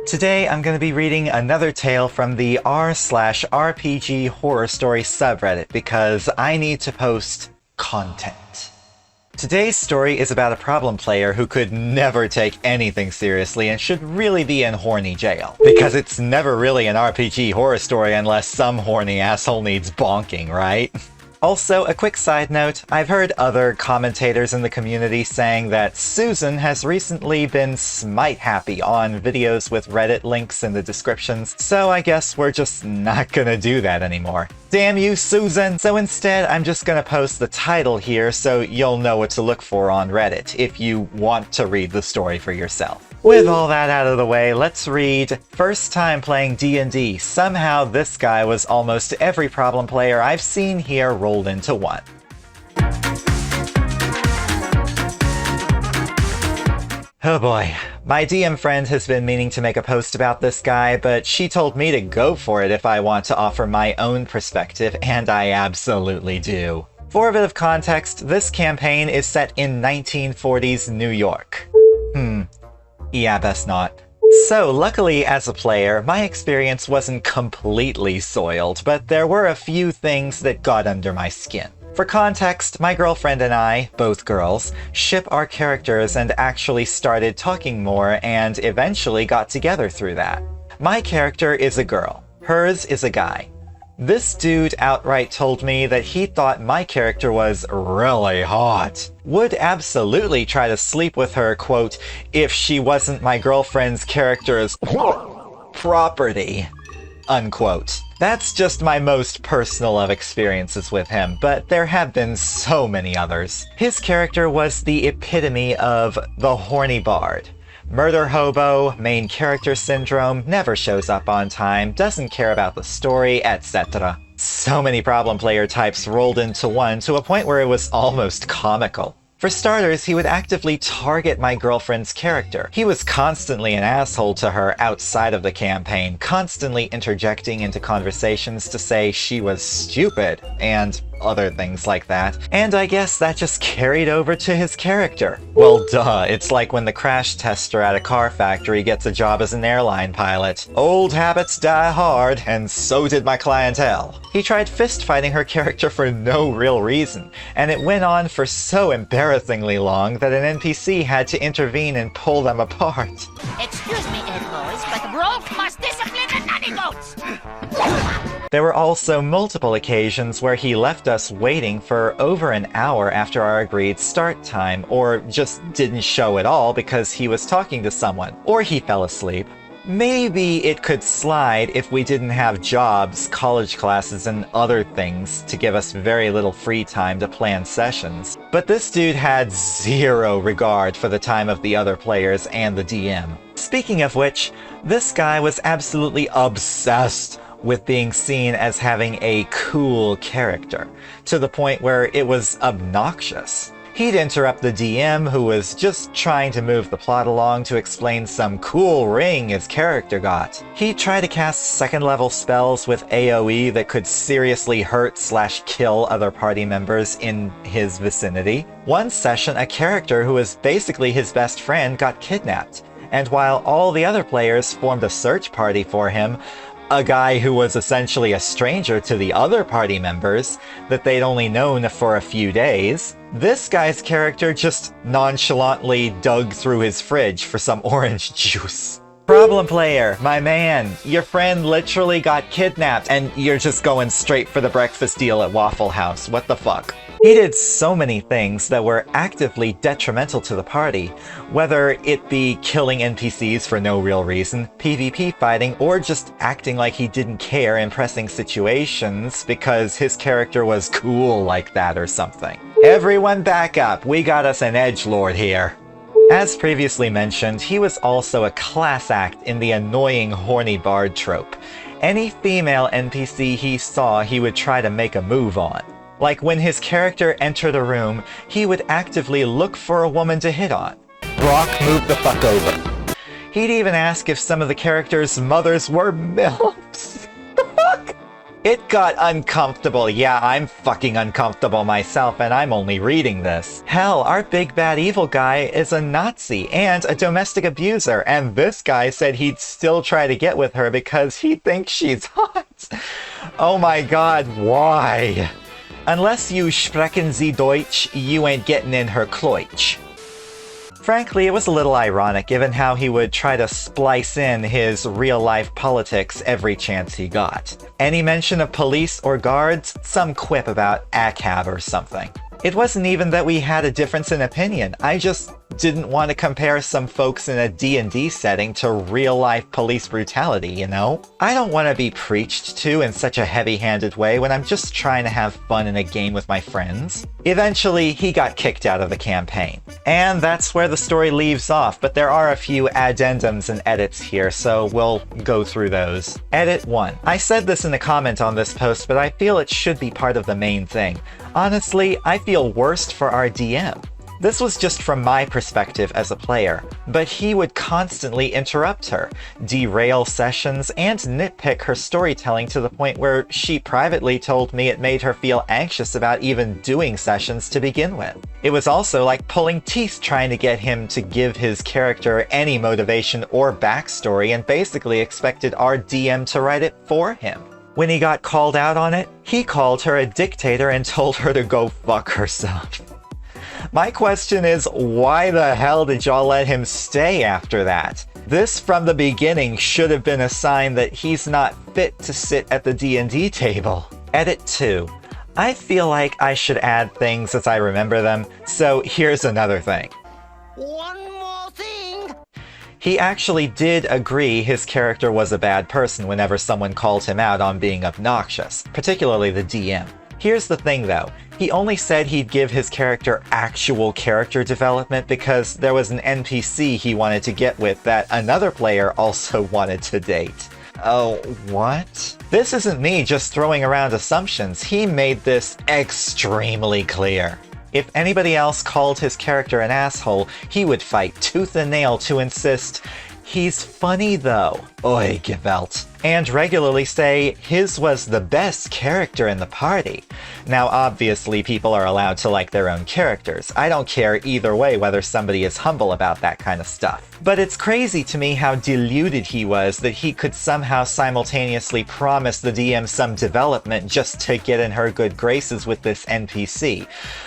Today I'm going to be reading another tale from the r/RPG horror story subreddit because I need to post content. Today's story is about a problem player who could never take anything seriously and should really be in horny jail. Because it's never really an RPG horror story unless some horny asshole needs bonking, right? Also, a quick side note, I've heard other commentators in the community saying that Susan has recently been smite happy on videos with Reddit links in the descriptions, so I guess we're just not gonna do that anymore. Damn you, Susan! So instead, I'm just gonna post the title here so you'll know what to look for on Reddit if you want to read the story for yourself. With all that out of the way, let's read First Time Playing D&D. Somehow this guy was almost every problem player I've seen here rolled into one. Oh boy. My DM friend has been meaning to make a post about this guy, but she told me to go for it if I want to offer my own perspective, and I absolutely do. For a bit of context, this campaign is set in 1940s New York. Yeah, best not. So, luckily as a player, my experience wasn't completely soiled, but there were a few things that got under my skin. For context, my girlfriend and I, both girls, ship our characters and actually started talking more and eventually got together through that. My character is a girl. Hers is a guy. This dude outright told me that he thought my character was really hot. Would absolutely try to sleep with her, quote, if she wasn't my girlfriend's character's property, unquote. That's just my most personal of experiences with him, but there have been so many others. His character was the epitome of the horny bard. Murder hobo, main character syndrome, never shows up on time, doesn't care about the story, etc. So many problem player types rolled into one to a point where it was almost comical. For starters, he would actively target my girlfriend's character. He was constantly an asshole to her outside of the campaign, constantly interjecting into conversations to say she was stupid, and other things like that. And I guess that just carried over to his character. Well, duh, it's like when the crash tester at a car factory gets a job as an airline pilot. Old habits die hard, and so did my clientele. He tried fist fighting her character for no real reason, and it went on for so embarrassingly long that an NPC had to intervene and pull them apart. Excuse me, boys, but Rolf must discipline the nanny goats! There were also multiple occasions where he left us waiting for over an hour after our agreed start time, or just didn't show at all because he was talking to someone, or he fell asleep. Maybe it could slide if we didn't have jobs, college classes, and other things to give us very little free time to plan sessions. But this dude had zero regard for the time of the other players and the DM. Speaking of which, this guy was absolutely obsessed with being seen as having a cool character, to the point where it was obnoxious. He'd interrupt the DM who was just trying to move the plot along to explain some cool ring his character got. He'd try to cast second-level spells with AoE that could seriously hurt/kill other party members in his vicinity. One session, a character who was basically his best friend got kidnapped, and while all the other players formed a search party for him, a guy who was essentially a stranger to the other party members that they'd only known for a few days, this guy's character just nonchalantly dug through his fridge for some orange juice. Problem player, my man, your friend literally got kidnapped and you're just going straight for the breakfast deal at Waffle House. What the fuck? He did so many things that were actively detrimental to the party, whether it be killing NPCs for no real reason, PvP fighting, or just acting like he didn't care in pressing situations because his character was cool like that or something. Everyone back up, we got us an edgelord here. As previously mentioned, he was also a class act in the annoying horny bard trope. Any female NPC he saw, he would try to make a move on. Like when his character entered a room, he would actively look for a woman to hit on. Brock, move the fuck over. He'd even ask if some of the characters' mothers were MILFs. The fuck? It got uncomfortable. Yeah, I'm fucking uncomfortable myself, and I'm only reading this. Hell, our big bad evil guy is a Nazi and a domestic abuser, and this guy said he'd still try to get with her because he thinks she's hot. Oh my god, why? Unless you sprechen Sie Deutsch, you ain't getting in her Kleutsch. Frankly, it was a little ironic given how he would try to splice in his real-life politics every chance he got. Any mention of police or guards, some quip about a cab or something. It wasn't even that we had a difference in opinion, I just didn't want to compare some folks in a D&D setting to real-life police brutality, you know? I don't want to be preached to in such a heavy-handed way when I'm just trying to have fun in a game with my friends. Eventually, he got kicked out of the campaign. And that's where the story leaves off, but there are a few addendums and edits here, so we'll go through those. Edit 1. I said this in a comment on this post, but I feel it should be part of the main thing. Honestly, I feel worst for our DM. This was just from my perspective as a player, but he would constantly interrupt her, derail sessions, and nitpick her storytelling to the point where she privately told me it made her feel anxious about even doing sessions to begin with. It was also like pulling teeth trying to get him to give his character any motivation or backstory and basically expected our DM to write it for him. When he got called out on it, he called her a dictator and told her to go fuck herself. My question is, why the hell did y'all let him stay after that? This from the beginning should have been a sign that he's not fit to sit at the D&D table. Edit 2. I feel like I should add things as I remember them, so here's another thing. One more thing! He actually did agree his character was a bad person whenever someone called him out on being obnoxious, particularly the DM. Here's the thing though, he only said he'd give his character actual character development because there was an NPC he wanted to get with that another player also wanted to date. Oh, what? This isn't me just throwing around assumptions, he made this extremely clear. If anybody else called his character an asshole, he would fight tooth and nail to insist, "He's funny though, oi Gewalt," and regularly say his was the best character in the party. Now obviously people are allowed to like their own characters. I don't care either way whether somebody is humble about that kind of stuff. But it's crazy to me how deluded he was that he could somehow simultaneously promise the DM some development just to get in her good graces with this NPC,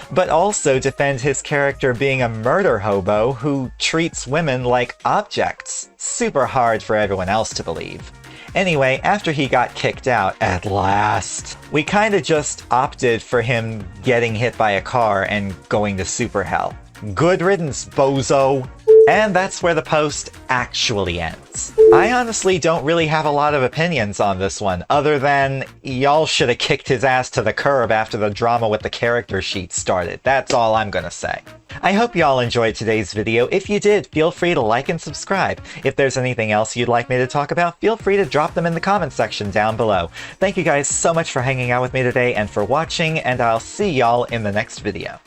but also defend his character being a murder hobo who treats women like objects. Super hard for everyone else to believe. Anyway, after he got kicked out, at last, we kinda just opted for him getting hit by a car and going to super hell. Good riddance, bozo! And that's where the post actually ends. I honestly don't really have a lot of opinions on this one, other than y'all should have kicked his ass to the curb after the drama with the character sheet started. That's all I'm gonna say. I hope y'all enjoyed today's video. If you did, feel free to like and subscribe. If there's anything else you'd like me to talk about, feel free to drop them in the comments section down below. Thank you guys so much for hanging out with me today and for watching, and I'll see y'all in the next video.